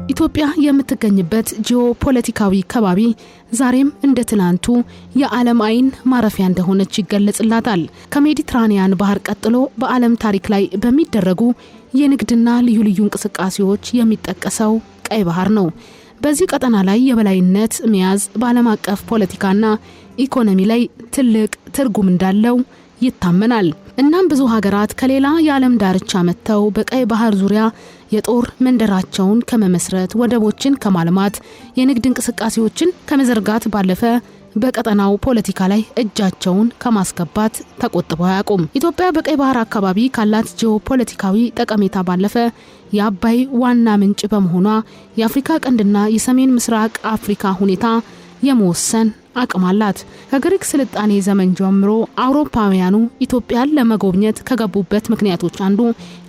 ኢትዮጵያ የምትገኝበት ጂኦፖለቲካዊ ከባቢ ዛሬም እንደ ትናንቱ የዓለም አይን ማረፊያ እንደሆነች ይገለጽላታል። ከሜዲትራኒያን ባህር ቀጥሎ በዓለም ታሪክ ላይ በሚደረጉ የንግድና ልዩ ልዩ እንቅስቃሴዎች የሚጠቀሰው ቀይ ባህር ነው። በዚህ ቀጠና ላይ የበላይነት መያዝ በዓለም አቀፍ ፖለቲካና ኢኮኖሚ ላይ ትልቅ ትርጉም እንዳለው ይታመናል። እናም ብዙ ሀገራት ከሌላ የዓለም ዳርቻ መጥተው በቀይ ባህር ዙሪያ የጦር መንደራቸውን ከመመስረት፣ ወደቦችን ከማልማት፣ የንግድ እንቅስቃሴዎችን ከመዘርጋት ባለፈ በቀጠናው ፖለቲካ ላይ እጃቸውን ከማስገባት ተቆጥበው አያውቁም። ኢትዮጵያ በቀይ ባህር አካባቢ ካላት ጂኦፖለቲካዊ ጠቀሜታ ባለፈ የአባይ ዋና ምንጭ በመሆኗ የአፍሪካ ቀንድና የሰሜን ምስራቅ አፍሪካ ሁኔታ የመወሰን አቅም አላት። ከግሪክ ስልጣኔ ዘመን ጀምሮ አውሮፓውያኑ ኢትዮጵያን ለመጎብኘት ከገቡበት ምክንያቶች አንዱ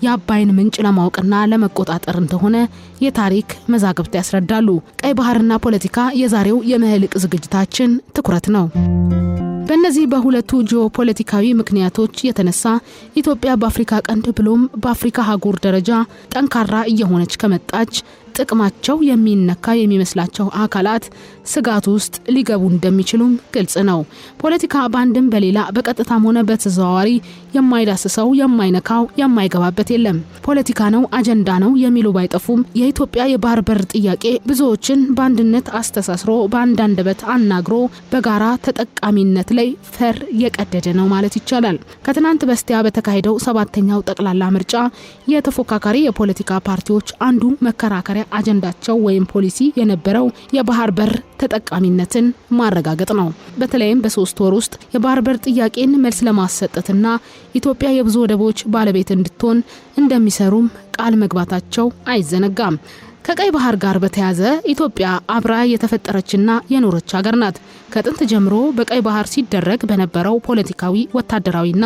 የአባይን ምንጭ ለማወቅና ለመቆጣጠር እንደሆነ የታሪክ መዛግብት ያስረዳሉ። ቀይ ባህርና ፖለቲካ የዛሬው የመህልቅ ዝግጅታችን ትኩረት ነው። በእነዚህ በሁለቱ ጂኦፖለቲካዊ ምክንያቶች የተነሳ ኢትዮጵያ በአፍሪካ ቀንድ ብሎም በአፍሪካ አህጉር ደረጃ ጠንካራ እየሆነች ከመጣች ጥቅማቸው የሚነካ የሚመስላቸው አካላት ስጋት ውስጥ ሊገቡ እንደሚችሉም ግልጽ ነው። ፖለቲካ ባንድም በሌላ በቀጥታም ሆነ በተዘዋዋሪ የማይዳስሰው የማይነካው የማይገባበት የለም። ፖለቲካ ነው አጀንዳ ነው የሚሉ ባይጠፉም የኢትዮጵያ የባህር በር ጥያቄ ብዙዎችን በአንድነት አስተሳስሮ በአንድ አንደበት አናግሮ በጋራ ተጠቃሚነት ላይ ፈር የቀደደ ነው ማለት ይቻላል። ከትናንት በስቲያ በተካሄደው 7ኛው ጠቅላላ ምርጫ የተፎካካሪ የፖለቲካ ፓርቲዎች አንዱ መከራከሪያ አጀንዳቸው ወይም ፖሊሲ የነበረው የባህር በር ተጠቃሚነትን ማረጋገጥ ነው። በተለይም በ3 ወር ውስጥ የባህር በር ጥያቄን መልስ ለማሰጠትና ኢትዮጵያ የብዙ ወደቦች ባለቤት እንድትሆን እንደሚሰሩም ቃል መግባታቸው አይዘነጋም። ከቀይ ባህር ጋር በተያያዘ ኢትዮጵያ አብራ የተፈጠረችና የኖረች ሀገር ናት። ከጥንት ጀምሮ በቀይ ባህር ሲደረግ በነበረው ፖለቲካዊ፣ ወታደራዊና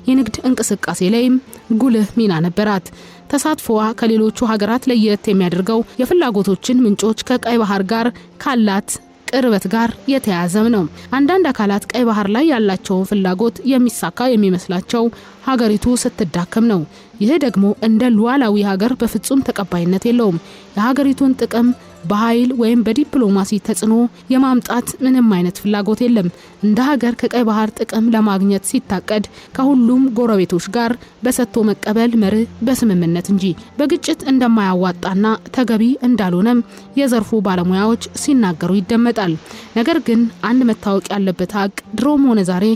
የንግድ እንቅስቃሴ ላይም ጉልህ ሚና ነበራት። ተሳትፎዋ ከሌሎቹ ሀገራት ለየት የሚያደርገው የፍላጎቶችን ምንጮች ከቀይ ባህር ጋር ካላት ቅርበት ጋር የተያያዘም ነው። አንዳንድ አካላት ቀይ ባህር ላይ ያላቸውን ፍላጎት የሚሳካ የሚመስላቸው ሀገሪቱ ስትዳከም ነው። ይህ ደግሞ እንደ ሉዓላዊ ሀገር በፍጹም ተቀባይነት የለውም። የሀገሪቱን ጥቅም በኃይል ወይም በዲፕሎማሲ ተጽዕኖ የማምጣት ምንም አይነት ፍላጎት የለም። እንደ ሀገር ከቀይ ባህር ጥቅም ለማግኘት ሲታቀድ ከሁሉም ጎረቤቶች ጋር በሰጥቶ መቀበል መርህ በስምምነት እንጂ በግጭት እንደማያዋጣና ተገቢ እንዳልሆነም የዘርፉ ባለሙያዎች ሲናገሩ ይደመጣል። ነገር ግን አንድ መታወቅ ያለበት ሀቅ ድሮም ሆነ ዛሬ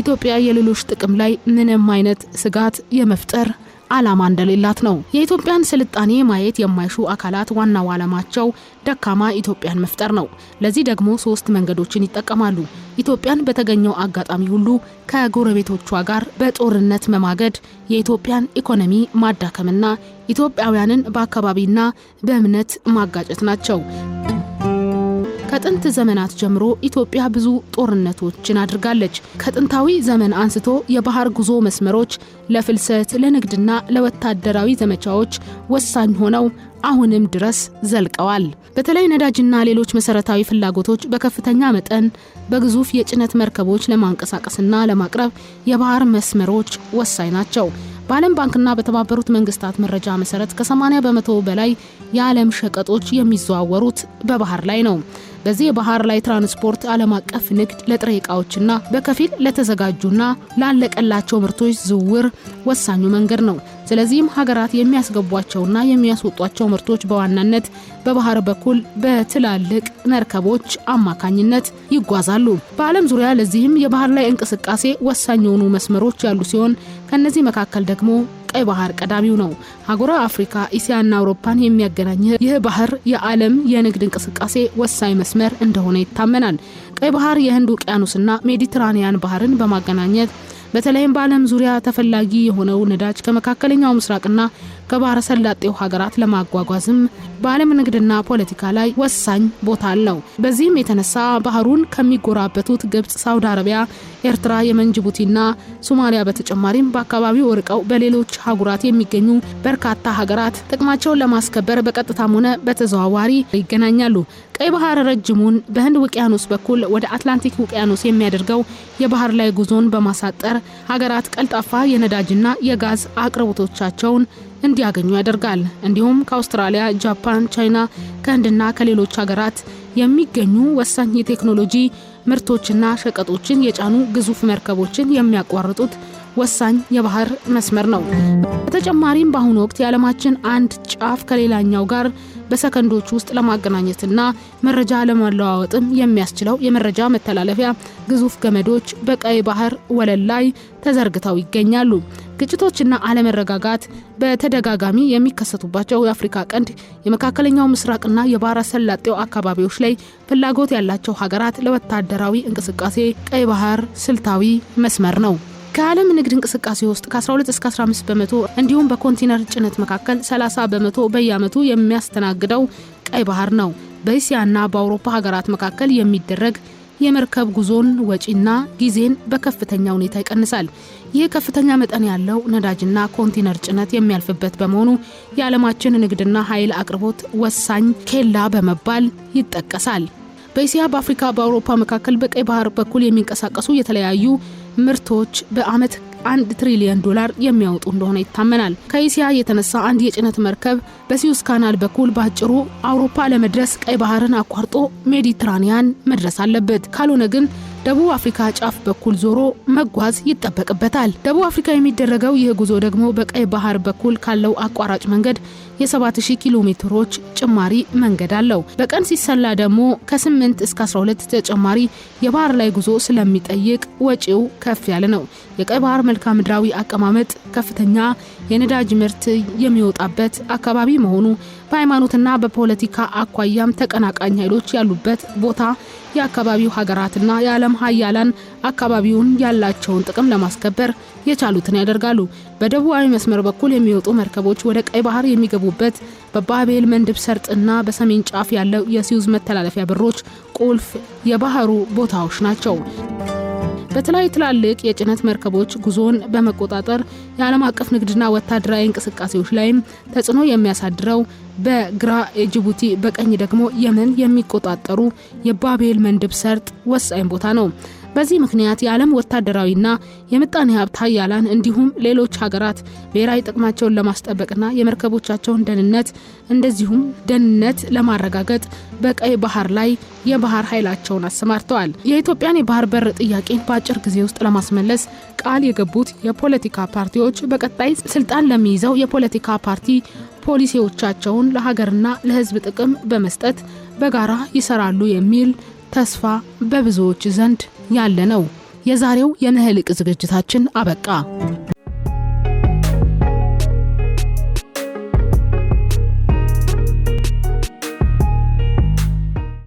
ኢትዮጵያ የሌሎች ጥቅም ላይ ምንም አይነት ስጋት የመፍጠር ዓላማ እንደሌላት ነው። የኢትዮጵያን ስልጣኔ ማየት የማይሹ አካላት ዋናው ዓላማቸው ደካማ ኢትዮጵያን መፍጠር ነው። ለዚህ ደግሞ 3 መንገዶችን ይጠቀማሉ። ኢትዮጵያን በተገኘው አጋጣሚ ሁሉ ከጎረቤቶቿ ጋር በጦርነት መማገድ፣ የኢትዮጵያን ኢኮኖሚ ማዳከምና ኢትዮጵያውያንን በአካባቢና በእምነት ማጋጨት ናቸው። ከጥንት ዘመናት ጀምሮ ኢትዮጵያ ብዙ ጦርነቶችን አድርጋለች። ከጥንታዊ ዘመን አንስቶ የባህር ጉዞ መስመሮች ለፍልሰት፣ ለንግድና ለወታደራዊ ዘመቻዎች ወሳኝ ሆነው አሁንም ድረስ ዘልቀዋል። በተለይ ነዳጅና ሌሎች መሰረታዊ ፍላጎቶች በከፍተኛ መጠን በግዙፍ የጭነት መርከቦች ለማንቀሳቀስና ለማቅረብ የባህር መስመሮች ወሳኝ ናቸው። በዓለም ባንክና በተባበሩት መንግስታት መረጃ መሰረት ከ80% በላይ የዓለም ሸቀጦች የሚዘዋወሩት በባህር ላይ ነው። በዚህ የባህር ላይ ትራንስፖርት ዓለም አቀፍ ንግድ ለጥሬ ዕቃዎችና በከፊል ለተዘጋጁና ላለቀላቸው ምርቶች ዝውውር ወሳኙ መንገድ ነው። ስለዚህም ሀገራት የሚያስገቧቸውና የሚያስወጧቸው ምርቶች በዋናነት በባህር በኩል በትላልቅ መርከቦች አማካኝነት ይጓዛሉ። በዓለም ዙሪያ ለዚህም የባህር ላይ እንቅስቃሴ ወሳኝ የሆኑ መስመሮች ያሉ ሲሆን ከነዚህ መካከል ደግሞ ቀይ ባህር ቀዳሚው ነው። አህጉረ አፍሪካ፣ እስያና አውሮፓን የሚያገናኝ ይህ ባህር የዓለም የንግድ እንቅስቃሴ ወሳኝ መስመር እንደሆነ ይታመናል። ቀይ ባህር የህንድ ውቅያኖስና ሜዲትራኒያን ባህርን በማገናኘት በተለይም በዓለም ዙሪያ ተፈላጊ የሆነው ነዳጅ ከመካከለኛው ምስራቅና ከባህረ ሰላጤው ሀገራት ለማጓጓዝም በዓለም ንግድና ፖለቲካ ላይ ወሳኝ ቦታ አለው። በዚህም የተነሳ ባህሩን ከሚጎራበቱት ግብጽ፣ ሳውዲ አረቢያ፣ ኤርትራ፣ የመን፣ ጅቡቲና ሶማሊያ በተጨማሪም በአካባቢው ርቀው በሌሎች ሀገራት የሚገኙ በርካታ ሀገራት ጥቅማቸውን ለማስከበር በቀጥታም ሆነ በተዘዋዋሪ ይገናኛሉ። ቀይ ባህር ረጅሙን በህንድ ውቅያኖስ በኩል ወደ አትላንቲክ ውቅያኖስ የሚያደርገው የባህር ላይ ጉዞን በማሳጠር ሀገራት ቀልጣፋ የነዳጅና የጋዝ አቅርቦቶቻቸውን እንዲያገኙ ያደርጋል። እንዲሁም ከአውስትራሊያ፣ ጃፓን፣ ቻይና፣ ከህንድና ከሌሎች ሀገራት የሚገኙ ወሳኝ የቴክኖሎጂ ምርቶችና ሸቀጦችን የጫኑ ግዙፍ መርከቦችን የሚያቋርጡት ወሳኝ የባህር መስመር ነው። በተጨማሪም በአሁኑ ወቅት የዓለማችን አንድ ጫፍ ከሌላኛው ጋር በሰከንዶች ውስጥ ለማገናኘትና መረጃ ለማለዋወጥም የሚያስችለው የመረጃ መተላለፊያ ግዙፍ ገመዶች በቀይ ባህር ወለል ላይ ተዘርግተው ይገኛሉ። ግጭቶችና አለመረጋጋት በተደጋጋሚ የሚከሰቱባቸው የአፍሪካ ቀንድ፣ የመካከለኛው ምስራቅና የባህረ ሰላጤው አካባቢዎች ላይ ፍላጎት ያላቸው ሀገራት ለወታደራዊ እንቅስቃሴ ቀይ ባህር ስልታዊ መስመር ነው። ከዓለም ንግድ እንቅስቃሴ ውስጥ ከ12 እስከ 15% እንዲሁም በኮንቴነር ጭነት መካከል 30% በየዓመቱ የሚያስተናግደው ቀይ ባህር ነው። በእስያና በአውሮፓ ሀገራት መካከል የሚደረግ የመርከብ ጉዞን ወጪና ጊዜን በከፍተኛ ሁኔታ ይቀንሳል። ይህ ከፍተኛ መጠን ያለው ነዳጅና ኮንቴነር ጭነት የሚያልፍበት በመሆኑ የዓለማችን ንግድና ኃይል አቅርቦት ወሳኝ ኬላ በመባል ይጠቀሳል። በእስያ፣ በአፍሪካ፣ በአውሮፓ መካከል በቀይ ባህር በኩል የሚንቀሳቀሱ የተለያዩ ምርቶች በአመት $1 ትሪሊዮን የሚያወጡ እንደሆነ ይታመናል። ከእስያ የተነሳ አንድ የጭነት መርከብ በሲዩዝ ካናል በኩል ባጭሩ አውሮፓ ለመድረስ ቀይ ባህርን አቋርጦ ሜዲትራኒያን መድረስ አለበት። ካልሆነ ግን ደቡብ አፍሪካ ጫፍ በኩል ዞሮ መጓዝ ይጠበቅበታል። ደቡብ አፍሪካ የሚደረገው ይህ ጉዞ ደግሞ በቀይ ባህር በኩል ካለው አቋራጭ መንገድ የ7000 ኪሎ ሜትሮች ጭማሪ መንገድ አለው። በቀን ሲሰላ ደግሞ ከ8 እስከ 12 ተጨማሪ የባህር ላይ ጉዞ ስለሚጠይቅ ወጪው ከፍ ያለ ነው። የቀይ ባህር መልክዓ ምድራዊ አቀማመጥ ከፍተኛ የነዳጅ ምርት የሚወጣበት አካባቢ መሆኑ በሃይማኖትና በፖለቲካ አኳያም ተቀናቃኝ ኃይሎች ያሉበት ቦታ የአካባቢው ሀገራትና የዓለም ሀያላን አካባቢውን ያላቸውን ጥቅም ለማስከበር የቻሉትን ያደርጋሉ። በደቡባዊ መስመር በኩል የሚወጡ መርከቦች ወደ ቀይ ባህር የሚገቡበት በባቤል መንደብ ሰርጥና በሰሜን ጫፍ ያለው የሲዩዝ መተላለፊያ በሮች ቁልፍ የባህሩ ቦታዎች ናቸው። በተለይ ትላልቅ የጭነት መርከቦች ጉዞን በመቆጣጠር የዓለም አቀፍ ንግድና ወታደራዊ እንቅስቃሴዎች ላይም ተጽዕኖ የሚያሳድረው በግራ ጅቡቲ በቀኝ ደግሞ የመን የሚቆጣጠሩ የባቤል መንደብ ሰርጥ ወሳኝ ቦታ ነው። በዚህ ምክንያት የዓለም ወታደራዊና የምጣኔ ሀብት ኃያላን እንዲሁም ሌሎች ሀገራት ብሔራዊ ጥቅማቸውን ለማስጠበቅና የመርከቦቻቸውን ደህንነት ለማረጋገጥ በቀይ ባህር ላይ የባህር ኃይላቸውን አሰማርተዋል። የኢትዮጵያን የባህር በር ጥያቄን በአጭር ጊዜ ውስጥ ለማስመለስ ቃል የገቡት የፖለቲካ ፓርቲዎች በቀጣይ ስልጣን ለሚይዘው የፖለቲካ ፓርቲ ፖሊሲዎቻቸውን ለሀገርና ለሕዝብ ጥቅም በመስጠት በጋራ ይሰራሉ የሚል ተስፋ በብዙዎች ዘንድ ያለ ነው። የዛሬው የነህልቅ ዝግጅታችን አበቃ።